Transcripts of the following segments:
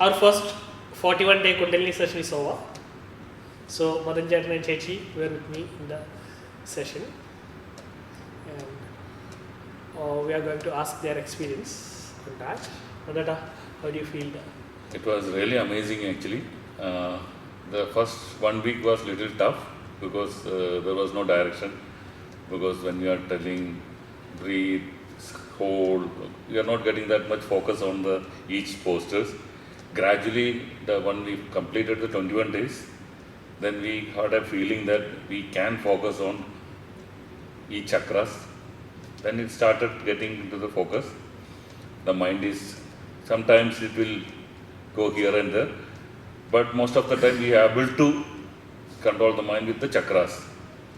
Our first 41-day Kundalini session is over. So Madan Jatan and Chechi were with me in the session, and we are going to ask their experience on that. Madata, how do you feel? It was really amazing actually. The first 1 week was little tough because there was no direction. Because when you are telling breathe, hold, you are not getting that much focus on the each postures. Gradually, when we completed the 21 days, then we had a feeling that we can focus on each chakras. Then it started getting into the focus. The mind is, sometimes it will go here and there, but most of the time we are able to control the mind with the chakras.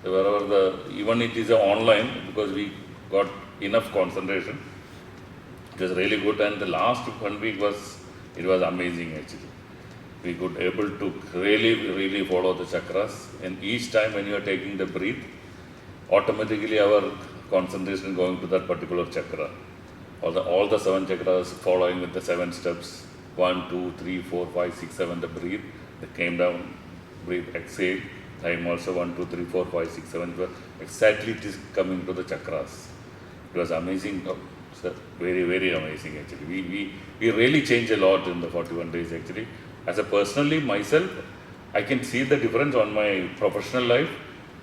Wherever even it is online, because we got enough concentration, it was really good. And the last 1 week was amazing actually. We could able to really follow the chakras, and each time when you are taking the breath, automatically our concentration going to that particular chakra. All the 7 chakras following with the 7 steps, 1, 2, 3, 4, 5, 6, 7, the breathe, it came down, breathe, exhale, time also 1, 2, 3, 4, 5, 6, 7, exactly it is coming to the chakras. It was amazing, very amazing actually. We really changed a lot in the 41 days actually. As a personally myself, I can see the difference on my professional life,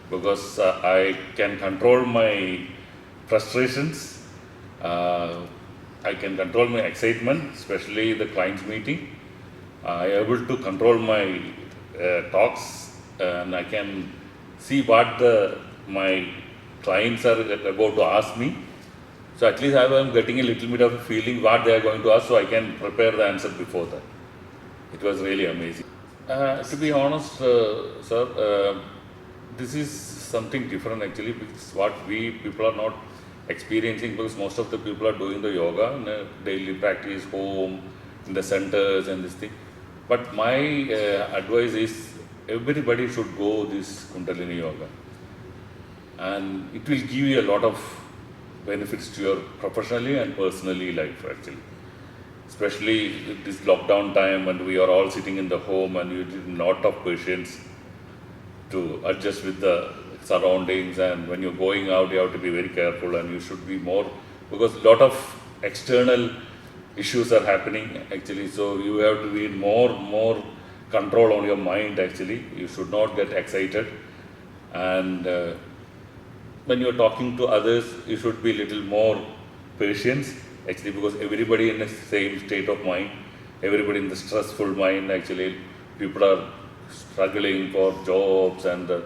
because I can control my frustrations. I can control my excitement, especially the client's meeting. I am able to control my talks, and I can see what my clients are about to ask me. So at least I am getting a little bit of a feeling what they are going to ask, so I can prepare the answer before that. It was really amazing. To be honest, sir, this is something different actually, because what we people are not experiencing, because most of the people are doing the yoga in a daily practice, home, in the centers and this thing. But my advice is everybody should go this Kundalini yoga, and it will give you a lot of benefits to your professionally and personally life actually. Especially this lockdown time, and we are all sitting in the home, and you need a lot of patience to adjust with the surroundings, and when you're going out you have to be very careful, and you should be more, because a lot of external issues are happening actually, so you have to be more control on your mind actually. You should not get excited, and when you're talking to others you should be little more patience actually, because everybody in the same state of mind, everybody in the stressful mind actually. People are struggling for jobs and the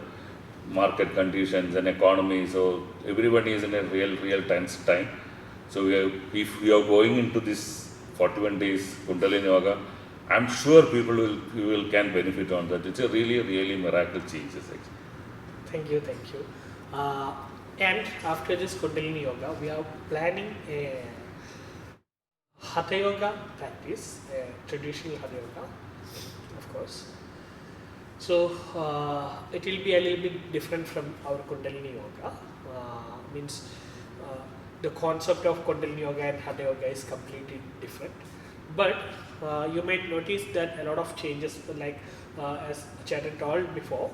market conditions and economy, so everybody is in a real tense time. So if we are going into this 41 days Kundalini yoga, I'm sure people can benefit on that. It's a really miracle changes actually. Thank you. And after this Kundalini yoga, we are planning a Hatha yoga practice, traditional Hatha yoga, of course. So it will be a little bit different from our Kundalini yoga. Means the concept of Kundalini yoga and Hatha yoga is completely different. But you might notice that a lot of changes, like as Chetan told before,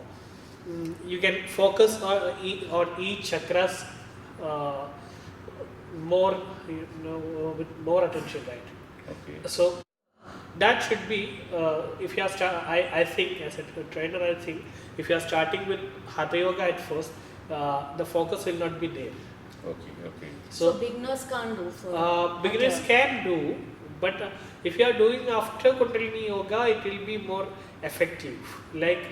you can focus on each chakras more, with more attention, right? Okay. So that should be, if you are I think as a trainer, I think if you are starting with Hatha yoga at first, the focus will not be there. Okay. So beginners can't do. Beginners can do, but if you are doing after Kundalini yoga, it will be more effective. Like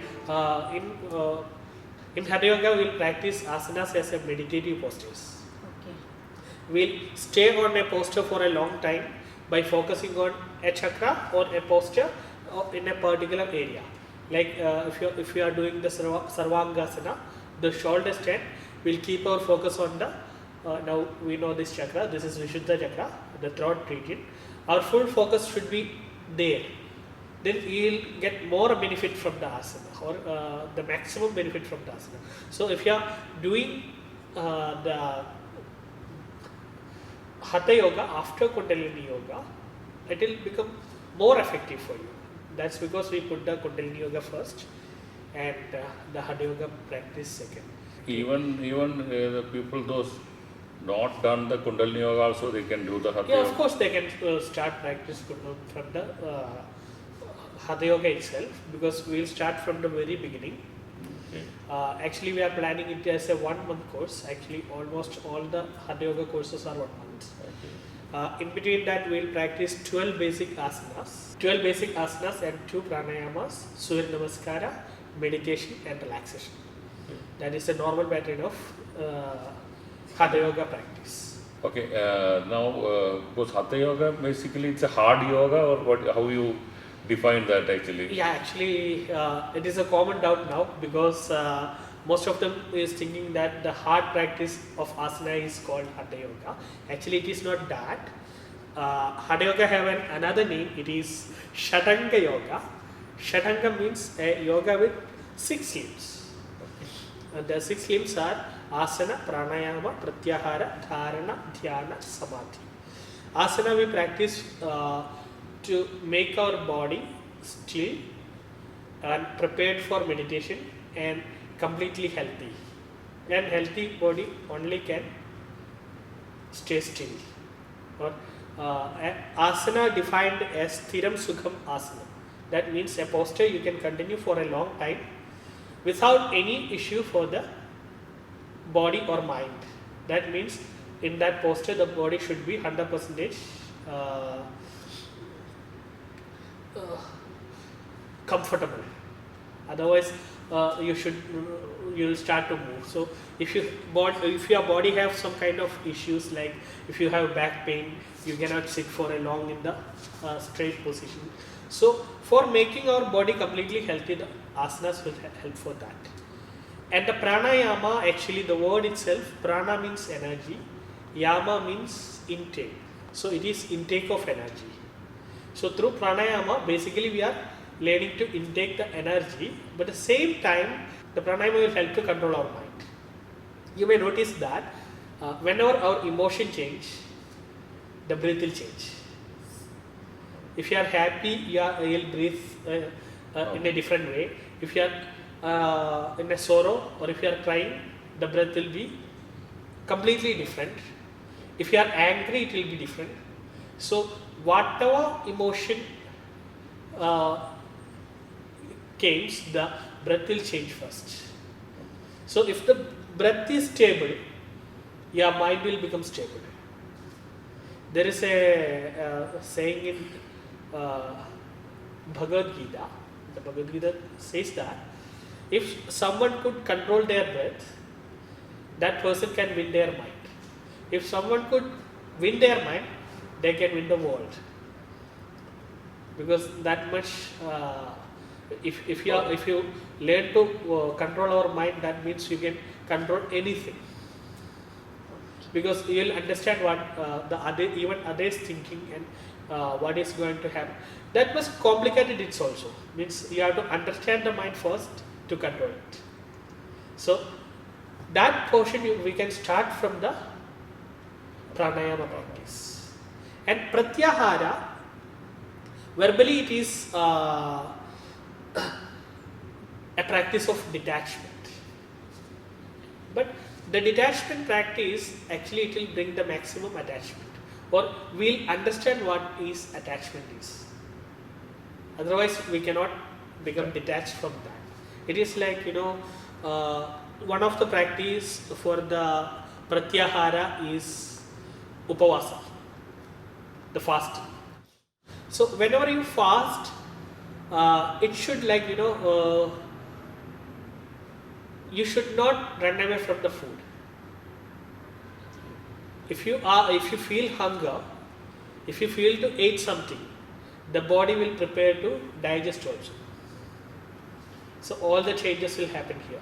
in Hatha yoga, we will practice asanas as a meditative postures. Okay. We'll stay on a posture for a long time by focusing on a chakra or a posture in a particular area. Like if you are doing the Sarvangasana, the shoulder stand, we'll keep our focus on the, now we know this chakra, this is Vishuddha chakra, the throat region. Our full focus should be there. Then we will get more benefit from the asana, or the maximum benefit from the asana. So if you are doing the Hatha yoga after Kundalini yoga, it will become more effective for you. That's because we put the Kundalini Yoga first and the Hatha Yoga practice second. Even the people those not done the Kundalini Yoga also they can do the Hatha Yeah, Yoga. of course they can start practice from the Hatha Yoga itself, because we'll start from the very beginning. Okay. Actually, we are planning it as a 1 month course. Actually, almost all the Hatha Yoga courses are 1 month. Okay. In between that, we'll practice 12 basic asanas, 12 basic asanas and 2 pranayamas, Surya Namaskara, meditation and relaxation. That is the normal pattern of Hatha Yoga practice. Okay. Now, because Hatha Yoga basically it's a hard yoga, or what? How you define that actually? Yeah, actually, it is a common doubt now, because most of them is thinking that the hard practice of asana is called Hatha Yoga. Actually, it is not that. Hatha Yoga have another name. It is Shatanga Yoga. Shatanga means a yoga with 6 limbs. The 6 limbs are asana, pranayama, pratyahara, dharana, dhyana, samadhi. Asana we practice to make our body still and prepared for meditation and completely healthy. And healthy body only can stay still. Or asana defined as Thiram Sukham Asana. That means a posture you can continue for a long time without any issue for the body or mind. That means in that posture the body should be 100% comfortable. Otherwise, you'll start to move. So if your body have some kind of issues, like if you have back pain, you cannot sit for a long in the straight position. So for making our body completely healthy, the asanas will help for that. And the pranayama, actually the word itself, prana means energy, yama means intake. So it is intake of energy. So through pranayama, basically we are learning to intake the energy, but at the same time, the pranayama will help to control our mind. You may notice that whenever our emotion change, the breath will change. If you are happy, you'll breathe in a different way. If you are in a sorrow, or if you are crying, the breath will be completely different. If you are angry, it will be different. So whatever emotion comes, the breath will change first. So if the breath is stable, your mind will become stable. There is a saying in Bhagavad Gita. The Bhagavad Gita says that if someone could control their breath, that person can win their mind. If someone could win their mind, they can win the world. Because that much, if you learn to control our mind, that means you can control anything. Because you will understand what even others thinking and what is going to happen. That much complicated it's also. Means you have to understand the mind first to control it. So that portion we can start from the pranayama practice. And pratyahara, verbally it is a practice of detachment. But the detachment practice, actually it will bring the maximum attachment, or we'll understand what is attachment is. Otherwise we cannot become detached from that. It is like, one of the practice for the pratyahara is upavasa, the fasting. So whenever you fast, it should you should not run away from the food. If you feel hunger, if you feel to eat something, the body will prepare to digest also. So all the changes will happen here.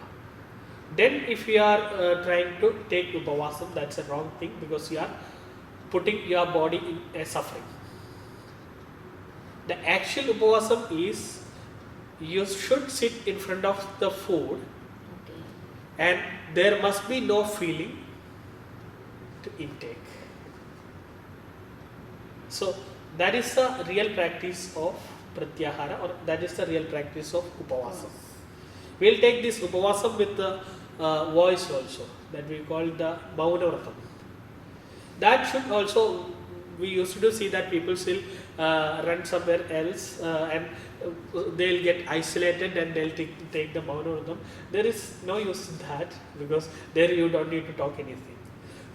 Then if you are trying to take upavasam, that's a wrong thing, because you are putting your body in a suffering. The actual upavasam is, you should sit in front of the food and there must be no feeling to intake. So that is the real practice of pratyahara, or that is the real practice of upavasam. We'll take this upavasam with the voice also, that we call the Maunavratam. That should also, we used to see that people still run somewhere else and they'll get isolated and they'll take the Maunavratam. There is no use in that, because there you don't need to talk anything.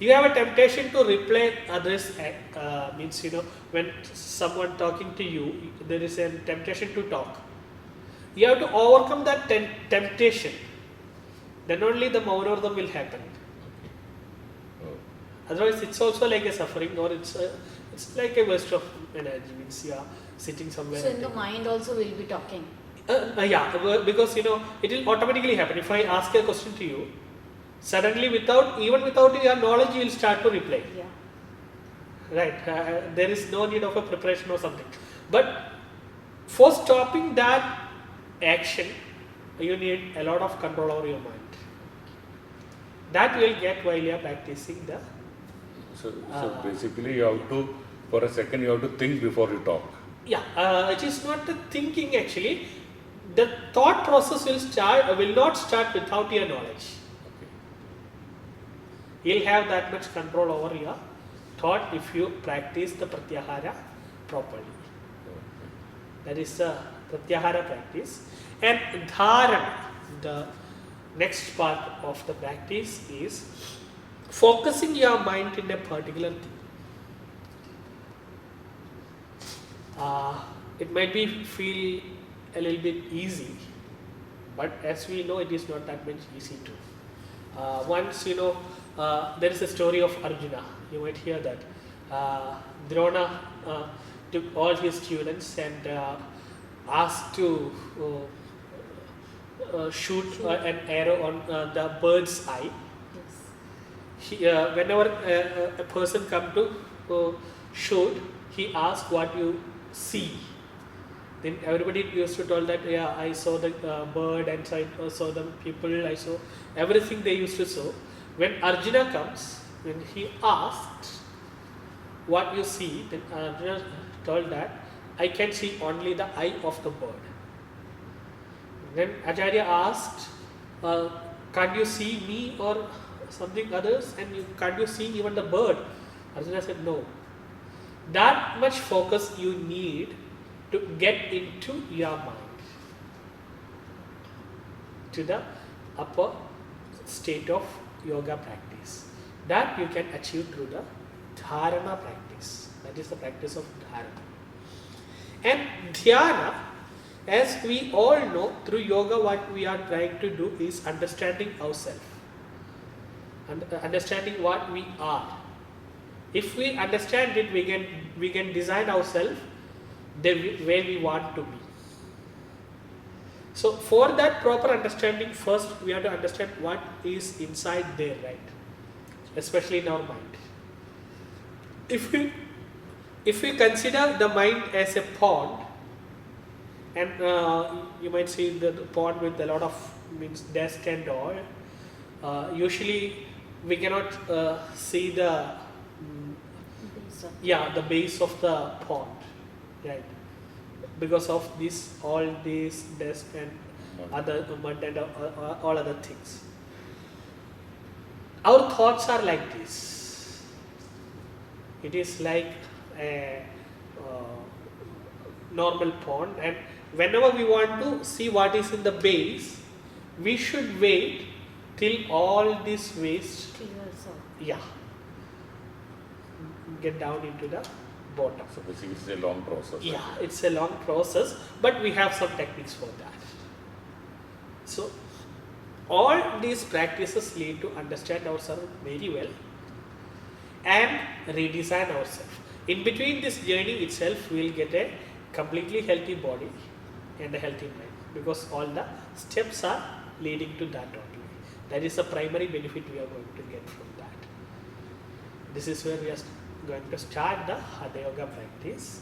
You have a temptation to reply others, means when someone talking to you, there is a temptation to talk. You have to overcome that temptation. Then only the Maunavratam will happen. Oh. Otherwise, it's also like a suffering, or it's like a waste of energy. Means you are sitting somewhere. So in the mind also will be talking. Yeah, because it will automatically happen. If I ask a question to you, suddenly even without your knowledge, you will start to reply. Yeah. Right? There is no need of a preparation or something. But for stopping that action, you need a lot of control over your mind. That will get while you are practicing the. So basically, you have to, for a second, you have to think before you talk. Yeah, it is not the thinking actually. The thought process will not start without your knowledge. Okay. You'll have that much control over your thought if you practice the pratyahara properly. That is the pratyahara practice. And dharana, the next part of the practice, is focusing your mind in a particular thing. It might feel a little bit easy, but as we know, it is not that much easy too. Once there is a story of Arjuna. You might hear that. Drona took all his students and asked to shoot an arrow on the bird's eye. Yes. Whenever a person come to shoot, he asks what you see. Then everybody used to tell that, yeah, I saw the bird, and I saw the people, I saw everything they used to show. When Arjuna comes, when he asked what you see, then Arjuna told that I can see only the eye of the bird. Then Acharya asked, can't you see me or something others, and can't you see even the bird? Arjuna said no. That much focus you need to get into your mind, to the upper state of yoga practice. That you can achieve through the dharana practice. That is the practice of dharana. And dhyana, as we all know, through yoga what we are trying to do is understanding ourselves, and understanding what we are. If we understand it, we can design ourselves the way we want to be. So for that proper understanding, first we have to understand what is inside there, right? Especially in our mind. If we consider the mind as a pond, and you might see the pond with a lot of dust and all, usually we cannot see the base of the pond, right? Because of all this dust and other mud and all other things. Our thoughts are like this. It is like a normal pond, and whenever we want to see what is in the base, we should wait till all this waste get down into the bottom. So basically, it's a long process. Yeah, it's a long process, but we have some techniques for that. So all these practices lead to understand ourselves very well and redesign ourselves. In between this journey itself, we will get a completely healthy body and a healthy mind, because all the steps are leading to that only. That is the primary benefit we are going to get from that. This is where we are going to start the Hatha Yoga practice.